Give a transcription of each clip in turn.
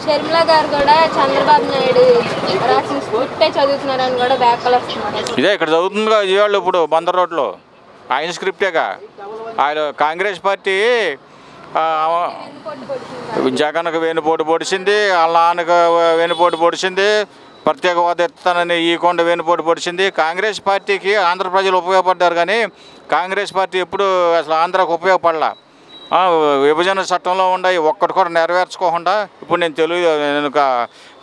షర్మిల గారు కూడా చంద్రబాబు నాయుడు రాసిన స్క్రిప్టే చదువుతున్నారని కూడా వ్యాఖ్యలు వస్తున్నారు. ఇదే ఇక్కడ చదువుతుందిగా విజయవాడలో ఇప్పుడు బందర్ రోడ్లో ఆయన స్క్రిప్టేగా. ఆయన కాంగ్రెస్ పార్టీ జగన్కు వెనుపోటు పొడిచింది, వాళ్ళ నాన్నకు వెనుపోటు పొడిచింది, ప్రత్యేక హోదా ఇస్తానని ఈ కొండ వెనుపోటు పొడిచింది. కాంగ్రెస్ పార్టీకి ఆంధ్ర ప్రజలు ఉపయోగపడ్డారు కానీ కాంగ్రెస్ పార్టీ ఎప్పుడు అసలు ఆంధ్రాకు ఉపయోగపడలా. విభజన చట్టంలో ఉన్నాయి ఒక్కటి కూడా నెరవేర్చుకోకుండా ఇప్పుడు నేను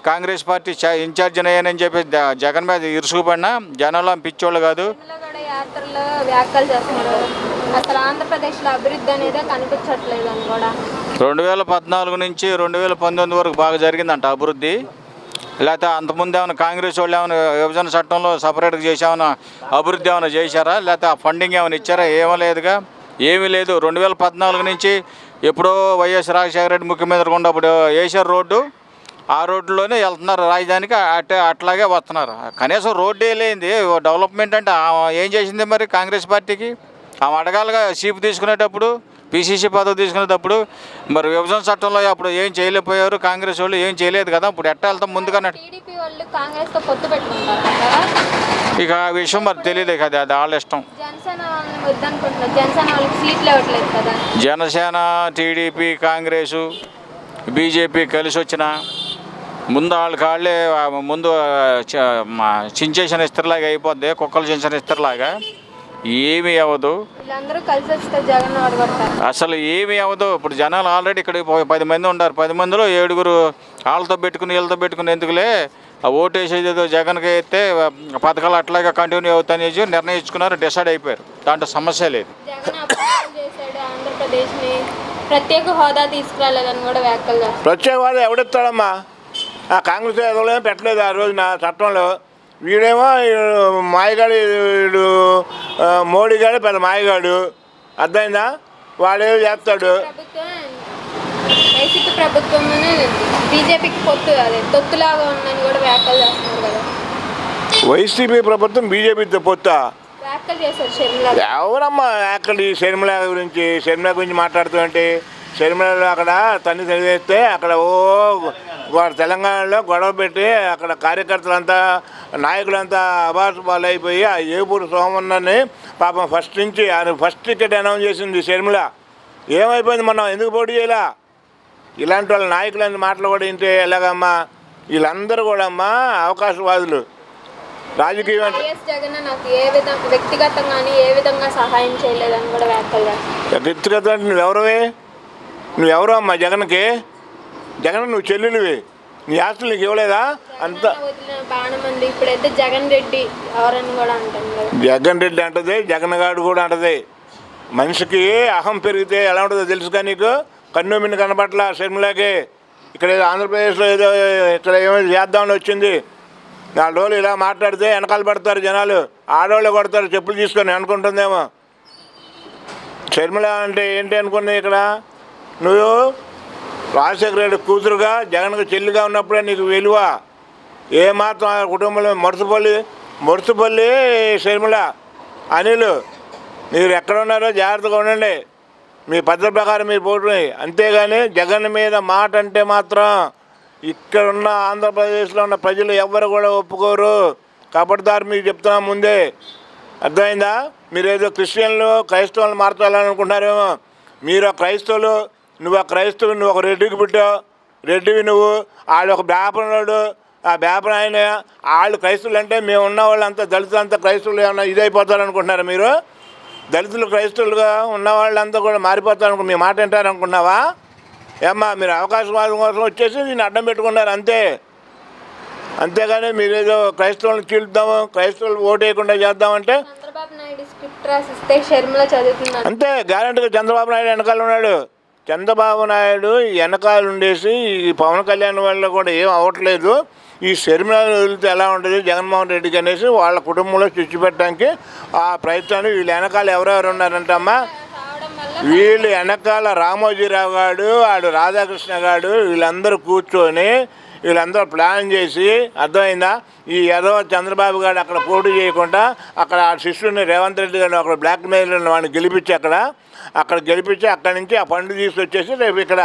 కాంగ్రెస్ పార్టీ ఇన్ఛార్జిని అయ్యానని చెప్పి జగన్ మీద ఇరుసుకుపడినా జనంలో పిచ్చోళ్ళు కాదు. యాత్రలో వ్యాఖ్యలు చేస్తున్నారు, అసలు ఆంధ్రప్రదేశ్లో అభివృద్ధి అనేది కనిపించట్లేదు అని కూడా. 2014 నుంచి 2019 వరకు బాగా జరిగిందంట అభివృద్ధి. లేకపోతే అంతకుముందు ఏమైనా కాంగ్రెస్ వాళ్ళు ఏమైనా విభజన చట్టంలో సపరేట్గా చేసామన్నా అభివృద్ధి ఏమైనా చేశారా? లేకపోతే ఆ ఫండింగ్ ఏమైనా ఇచ్చారా? ఏమీ లేదుగా, ఏమీ లేదు. 2014 నుంచి ఎప్పుడో వైఎస్ రాజశేఖర రెడ్డి ముఖ్యమంత్రి ఉన్నప్పుడు వేసారు రోడ్డు, ఆ రోడ్డులోనే వెళ్తున్నారు రాజధానికి, అట్లాగే వస్తున్నారు. కనీసం రోడ్డు లేనిది డెవలప్మెంట్ అంటే ఏం చేసింది మరి కాంగ్రెస్ పార్టీకి? ఆమె అడగాలుగా సీపు తీసుకునేటప్పుడు, పీసీసీ పదవి తీసుకునేటప్పుడు. మరి విభజన చట్టంలో అప్పుడు ఏం చేయలేకపోయారు కాంగ్రెస్ వాళ్ళు, ఏం చేయలేదు కదా. ఇప్పుడు ఎట్లా వెళ్తాం ముందుగానే. ఇక ఆ విషయం మరి తెలియదు కదా, అది వాళ్ళ ఇష్టం. జనసేన, టీడీపీ, కాంగ్రెసు, బీజేపీ కలిసి వచ్చిన ముందు వాళ్ళే ముందు చించేసిన ఇస్తరులాగా అయిపోద్ది, కుక్కలు చించిన ఇస్తరులాగా. ఏమీ అవ్వదు, అసలు ఏమీ అవ్వదు. ఇప్పుడు జనాలు ఆల్రెడీ ఇక్కడ 10 మంది ఉన్నారు, 10 మందిలో 7 వాళ్ళతో పెట్టుకుని వీళ్ళతో పెట్టుకుని ఎందుకులే, ఆ ఓటు వేసేది జగన్కి అయితే పథకాలు అట్లాగే కంటిన్యూ అవుతాయని నిర్ణయించుకున్నారు, డిసైడ్ అయిపోయారు. దాంట్లో సమస్య లేదు. ప్రత్యేక హోదా తీసుకురాలేదని కూడా వ్యాఖ్యలు. ప్రత్యేక హోదా ఎవడిస్తాడమ్మా? ఆ కాంగ్రెస్ ఏమో పెట్టలేదు ఆ రోజున చట్టంలో. వీడేమో మాయగాడు, వీడు మోడీ గాడు పెద్ద మాయగాడు, అర్థమైందా? వాడేమో చేస్తాడు. వైసీపీ ప్రభుత్వం బీజేపీకి తొత్తులాగా ఉందని కూడా వ్యాఖ్యలు చేస్తున్నారు కదా. వైసీపీ ప్రభుత్వం బీజేపీతో పొత్తా? వ్యాఖ్యలు చేశారు షర్మిల. ఎవరమ్మా వ్యాఖ్యలు? ఈ షర్మిల గురించి మాట్లాడుతుంటే, షర్మిలలో అక్కడ తన్ని చదివేస్తే అక్కడ తెలంగాణలో గొడవ పెట్టి అక్కడ కార్యకర్తలంతా నాయకులంతా అబాసు పాలు అయిపోయి ఆ ఏపూరు సోమన్నని పాపం ఫస్ట్ నుంచి ఆయన ఫస్ట్ టికెట్ అనౌన్స్ చేసింది షర్మిల. ఏమైపోయింది మనం ఎందుకు పోటీ చేయలా? ఇలాంటి వాళ్ళ నాయకులని మాటలు కూడా వింటే ఎలాగమ్మా? వీళ్ళందరూ కూడా అమ్మా అవకాశవాదులు. రాజకీయం వ్యక్తిగతంగా నువ్వెవరు అమ్మా? జగన్ నువ్వు చెల్లెలివి, నీ ఆస్తులు నీకు ఇవ్వలేదా? అంత జగన్ రెడ్డి అంటది, జగన్ గారు కూడా అంటది. మనిషికి అహం పెరిగితే ఎలా ఉంటుందో తెలుసుగా నీకు? కన్ను మిన్ను కనపట్ల షర్మిలకి. ఇక్కడ ఏదో ఆంధ్రప్రదేశ్లో ఏదో ఇక్కడ ఏమో చేద్దామని వచ్చింది, 4 రోజులు ఇలా మాట్లాడితే వెనకాల పడతారు జనాలు, ఆడవాళ్ళు కొడతారు చెప్పులు తీసుకొని అనుకుంటుందేమో. షర్మిల అంటే ఏంటి అనుకున్నావు? ఇక్కడ నువ్వు రాజశేఖర రెడ్డి కూతురుగా జగన్కు చెల్లిగా ఉన్నప్పుడే నీకు విలువ. ఏమాత్రం ఆ కుటుంబంలో మురుసుపల్లి షర్మిల, అనిల్, మీరు ఎక్కడ ఉన్నారో జాగ్రత్తగా ఉండండి, మీ పద్ధతి ప్రకారం మీరు పోటీ. అంతేగాని జగన్ మీద మాట అంటే మాత్రం ఇక్కడ ఉన్న ఆంధ్రప్రదేశ్లో ఉన్న ప్రజలు ఎవ్వరు కూడా ఒప్పుకోరు. కబడ్దారు మీకు చెప్తున్నా ముందే, అర్థమైందా? మీరు ఏదో క్రిస్టియన్లు క్రైస్తవులు మార్చాలనుకుంటున్నారేమో. మీరు ఆ క్రైస్తవులు, నువ్వు ఆ క్రైస్తవులు, నువ్వు ఒక రెడ్డికి పుట్టావు, రెడ్డివి నువ్వు. వాళ్ళు ఒక బేపనాడు, ఆ బేపన ఆయన. వాళ్ళు క్రైస్తవులు అంటే మేము ఉన్న వాళ్ళు అంతా దళితులు అంతా క్రైస్తవులు ఏమన్నా ఇదైపోతారు అనుకుంటున్నారు మీరు? దళితులు క్రైస్తవులుగా ఉన్న వాళ్ళంతా కూడా మారిపోతారు మీ మాట వింటారనుకున్నావా? ఏమ్మా మీరు అవకాశవాదం కోసం వచ్చేసి నేను అడ్డం పెట్టుకున్నారు అంతే. అంతేగాని మీరేదో క్రైస్తవులను చీల్దాము, క్రైస్తవులు ఓటు వేయకుండా చేద్దామంటే అంతే. గ్యారెంటీగా చంద్రబాబు నాయుడు వెనకాల ఉన్నాడు. చంద్రబాబు నాయుడు వెనకాల ఉండేసి ఈ పవన్ కళ్యాణ్ వల్ల కూడా ఏం అవ్వట్లేదు. ఈ షర్మిల వదిలితే ఎలా ఉంటుంది జగన్మోహన్ రెడ్డికి అనేసి వాళ్ళ కుటుంబంలో చిచ్చు పెట్టడానికి ఆ ప్రయత్నాన్ని వీళ్ళు వెనకాల ఎవరెవరు ఉన్నారంటే అమ్మా వీళ్ళు వెనకాల రామోజీరావు గారు ఆడు రాధాకృష్ణ గారు వీళ్ళందరూ కూర్చొని వీళ్ళందరూ ప్లాన్ చేసి, అర్థమైందా, ఈ ఎర్ర చంద్రబాబు గారు అక్కడ పోటీ చేయకుండా అక్కడ ఆ శిష్యుని రేవంత్ రెడ్డి గారిని అక్కడ బ్లాక్ మెయిల్ వాడిని గెలిపించి అక్కడ గెలిపించి అక్కడి నుంచి ఆ ఫండ్ తీసుకొచ్చేసి రేపు ఇక్కడ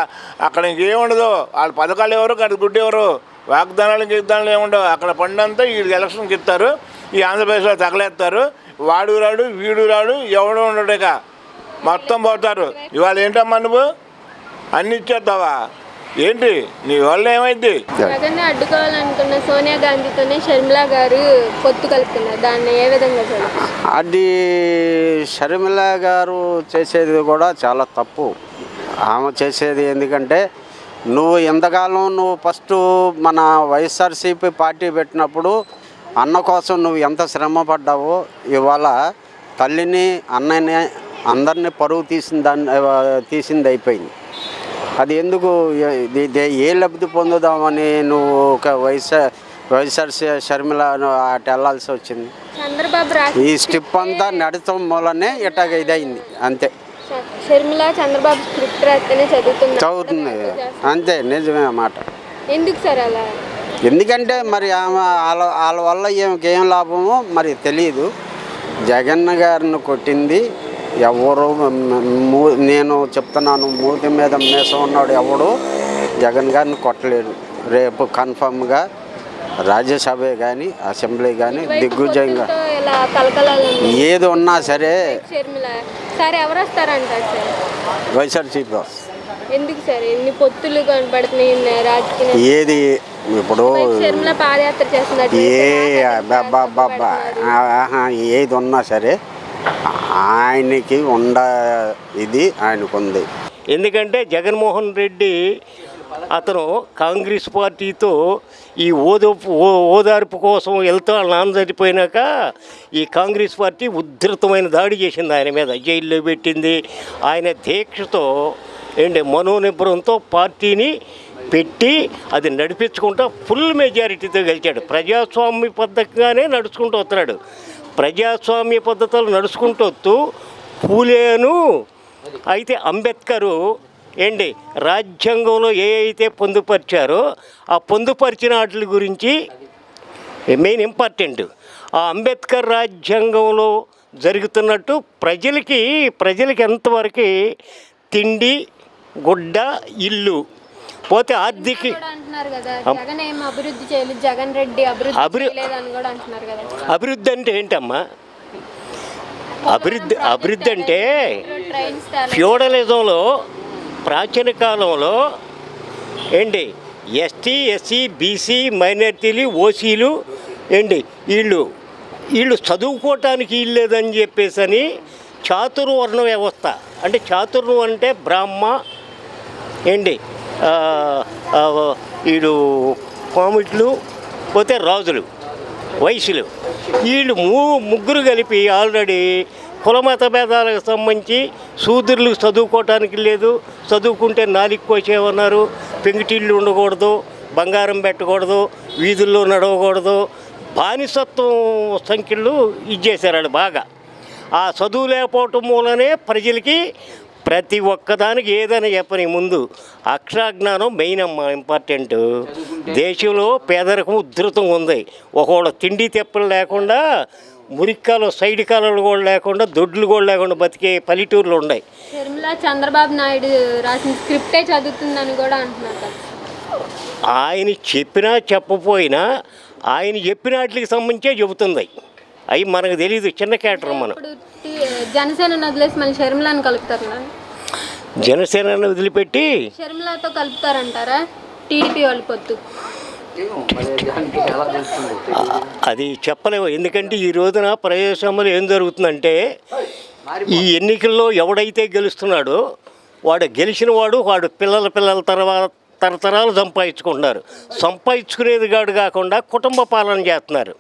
అక్కడ ఇంకేముండదు. వాళ్ళ పథకాలు ఎవరు, అక్కడ గుడ్డు ఎవరు, వాగ్దానాలు గిగ్దానాలు ఏముండవు. అక్కడ ఫండ్ అంతా ఈ ఎలక్షన్కి ఇస్తారు, ఈ ఆంధ్రప్రదేశ్లో తగలేస్తారు. వాడు రాడు వీడు రాడు ఎవడు ఉండడుగా మొత్తం పోతారు. ఇవాళ ఏంటమ్మా నువ్వు అన్ని ఇచ్చేస్తావా ఏంటి? నీ వల్ల ఏమైంది? జగన్ అడ్డుకోవాలనుకున్న సోనియా గాంధీతోనే షర్మిల గారు పొత్తు కలుపుతున్నారు. దాన్ని ఏ విధంగా చూడాలి? అది షర్మిల గారు చేసేది కూడా చాలా తప్పు. ఆమె చేసేది ఎందుకంటే నువ్వు ఎంతకాలం నువ్వు ఫస్ట్ మన వైఎస్ఆర్సీపీ పార్టీ పెట్టినప్పుడు అన్న కోసం నువ్వు ఎంత శ్రమ పడ్డావో, ఇవాళ తల్లిని అన్నని అందరినీ పరువు తీసింది అయిపోయింది. అది ఎందుకు ఏ లబ్ధి పొందుదామని నువ్వు ఒక వైఎస్ఆర్ షర్మిల అటు వెళ్ళాల్సి వచ్చింది. చంద్రబాబు ఈ స్టిప్ అంతా నడచడం మూలనే ఇట్లాగ ఇదైంది అంతే. షర్మిల చంద్రబాబు స్క్రిప్ట్ రాస్తేనే చదువుతుంది అంతే, నిజమే మాట. ఎందుకు సార్ అలా? ఎందుకంటే మరి ఆమె వాళ్ళ వల్ల ఏం లాభమో మరి తెలియదు. జగన్ గారిని కొట్టింది ఎవరు, నేను చెప్తున్నాను, మూతి మీద మీసం ఉన్నాడు ఎవడు జగన్ గారిని కొట్టలేడు. రేపు కన్ఫామ్గా రాజ్యసభ కానీ అసెంబ్లీ కానీ దిగ్విజయంగా ఏది ఉన్నా సరే వైఎస్ఆర్సీపీ. ఎందుకు సార్ ఎన్ని పొత్తులు కనపడుతున్నాయి రాజకీయ? ఏది ఇప్పుడు ఏది ఉన్నా సరే ఆయనకి ఇది ఆయనకుంది. ఎందుకంటే జగన్మోహన్ రెడ్డి అతను కాంగ్రెస్ పార్టీతో ఈ ఓదార్పు కోసం వెళ్తూ నాన్న చనిపోయినాక ఈ కాంగ్రెస్ పార్టీ ఉధృతమైన దాడి చేసింది ఆయన మీద, జైల్లో పెట్టింది. ఆయన దీక్షతో మనోనిబ్బరంతో పార్టీని పెట్టి అది నడిపించుకుంటూ ఫుల్ మెజారిటీతో గెలిచాడు. ప్రజాస్వామ్య పద్ధతిగానే నడుచుకుంటూ వస్తున్నాడు. ప్రజాస్వామ్య పద్ధతులు నడుచుకుంటూ వస్తూ పూలేను అయితే అంబేద్కరు రాజ్యాంగంలో ఏ అయితే పొందుపరిచారో ఆ పొందుపరిచిన వాటి గురించి మెయిన్ ఇంపార్టెంట్. ఆ అంబేద్కర్ రాజ్యాంగంలో జరుగుతున్నట్టు ప్రజలకి ఎంతవరకు తిండి గుడ్డ ఇల్లు పోతే ఆర్థిక అభివృద్ధి అంటే ఏంటమ్మా? అభివృద్ధి అంటే ఫ్యూడలిజంలో ప్రాచీన కాలంలో ఎస్టీ ఎస్సీ బీసీ మైనారిటీలు ఓసీలు వీళ్ళు చదువుకోవటానికి ఇల్లేదని చెప్పేసి చాతుర్వర్ణ వ్యవస్థ, అంటే చాతుర్వం అంటే బ్రాహ్మ వీళ్ళు కోమిట్లు పోతే రాజులు వైశ్యులు వీళ్ళు ముగ్గురు కలిపి ఆల్రెడీ కులమత భేదాలకు సంబంధించి శూద్రులు చదువుకోవటానికి లేదు, చదువుకుంటే నాలికి కోసేమన్నారు, పెంకుటిళ్ళు ఉండకూడదు, బంగారం పెట్టకూడదు, వీధుల్లో నడవకూడదు, బానిసత్వం సంఖ్యలు ఇచ్చేశారు వాళ్ళు బాగా. ఆ చదువు లేకపోవటం మూలనే ప్రజలకి ప్రతి ఒక్కదానికి ఏదైనా చెప్పని ముందు అక్షరాజ్ఞానం మెయిన్ అమ్మా ఇంపార్టెంట్. దేశంలో పేదరికం ఉధృతంగా ఉంది. ఒకవేళ తిండి తెప్పలు లేకుండా, మురిక్కాలు సైడ్ కాలాలు కూడా లేకుండా, దొడ్లు కూడా లేకుండా బతికే పల్లెటూర్లు ఉన్నాయి. షర్మిల చంద్రబాబు నాయుడు రాసిన స్క్రిప్టే చదువుతుందని కూడా అంటున్నారు. ఆయన చెప్పినా చెప్పపోయినా ఆయన చెప్పిన వాటికి సంబంధించే చెబుతుంది. అవి మనకు తెలియదు, చిన్న క్యారెక్టర్. మనం జనసేన వదిలేసి మళ్ళీ షర్మిలను కలుపుతారు. జనసేనను వదిలిపెట్టి షర్మిలతో కలుపుతారంటారా టీడీపీ వాళ్ళు పొత్తు? అది చెప్పలేము. ఎందుకంటే ఈ రోజున ప్రజాస్వామ్యంలో ఏం జరుగుతుందంటే ఈ ఎన్నికల్లో ఎవడైతే గెలుస్తున్నాడో గెలిచిన వాడు పిల్లల తర్వాత తరతరాలు సంపాదించుకుంటున్నారు. సంపాదించుకునేది కాకుండా కుటుంబ పాలన చేస్తున్నారు.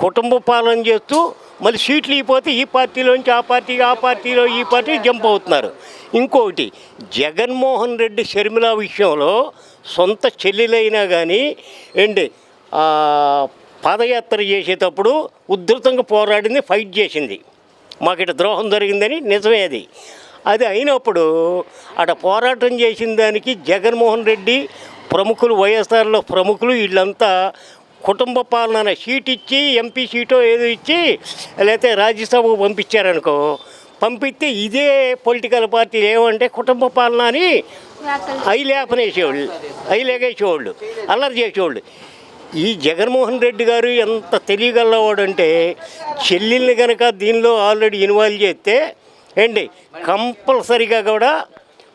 కుటుంబ పాలన చేస్తూ మళ్ళీ సీట్లు ఇవ్వకపోతే ఈ పార్టీలోంచి ఆ పార్టీలో ఈ పార్టీ జంప్ అవుతున్నారు. ఇంకొకటి, జగన్మోహన్ రెడ్డి షర్మిల విషయంలో సొంత చెల్లెలైనా కానీ పాదయాత్ర చేసేటప్పుడు ఉధృతంగా పోరాడింది, ఫైట్ చేసింది. మాకు ఇట్లా ద్రోహం జరిగిందని నిజమే. అది అయినప్పుడు అక్కడ పోరాటం చేసిన దానికి జగన్మోహన్ రెడ్డి ప్రముఖులు, వైఎస్ఆర్లో ప్రముఖులు వీళ్ళంతా కుటుంబ పాలన సీట్ ఇచ్చి, ఎంపీ సీటో ఏదో ఇచ్చి లేకపోతే రాజ్యసభకు పంపించారనుకో, పంపిస్తే ఇదే పొలిటికల్ పార్టీలు ఏమంటే కుటుంబ పాలన అని లేపనేసేవాళ్ళు, అల్లరి చేసేవాళ్ళు. ఈ జగన్మోహన్ రెడ్డి గారు ఎంత తెలియగలవాడంటే చెల్లెల్ని కనుక దీనిలో ఆల్రెడీ ఇన్వాల్వ్ చేస్తే ఏంటి కంపల్సరిగా కూడా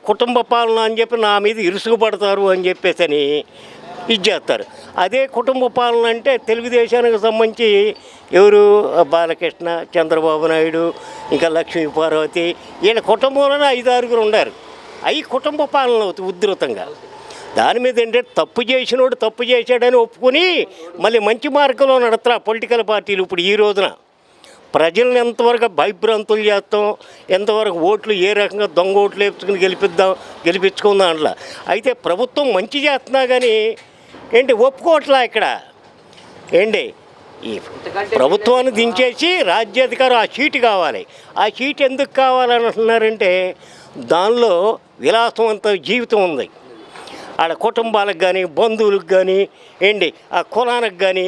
కుటుంబ పాలన అని చెప్పి నా మీద ఇరుసుకుపడతారు అని చెప్పేసి అని ఇది చేస్తారు. అదే కుటుంబ పాలన అంటే తెలుగుదేశానికి సంబంధించి ఎవరు బాలకృష్ణ, చంద్రబాబు నాయుడు, ఇంకా లక్ష్మీ పార్వతి, వీళ్ళ కుటుంబంలోనే 5-6 ఉన్నారు. అవి కుటుంబ పాలన అవుతుంది ఉధృతంగా. దాని మీద ఏంటంటే తప్పు చేసినోడు తప్పు చేశాడని ఒప్పుకొని మళ్ళీ మంచి మార్గంలో నడుస్తా పొలిటికల్ పార్టీలు. ఇప్పుడు ఈ రోజున ప్రజల్ని ఎంతవరకు భయభ్రాంతులు చేస్తాం, ఎంతవరకు ఓట్లు ఏ రకంగా దొంగ ఓట్లు వేసుకుని గెలిపించుకుందాం అట్లా. అయితే ప్రభుత్వం మంచి చేస్తున్నా కానీ ఏంటి ఒప్పుకోవట్లా ఇక్కడ. ఏంటి ఈ ప్రభుత్వాన్ని దించేసి రాజ్యాధికారం ఆ సీటు కావాలి. ఆ సీటు ఎందుకు కావాలని అంటున్నారంటే దానిలో విలాసవంత జీవితం ఉంది. ఆడ కుటుంబాలకు కానీ, బంధువులకు కానీ, ఏంటి ఆ కులానికి కానీ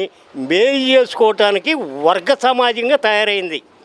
మేలు చేసుకోవటానికి వర్గ సమాజంగా తయారైంది.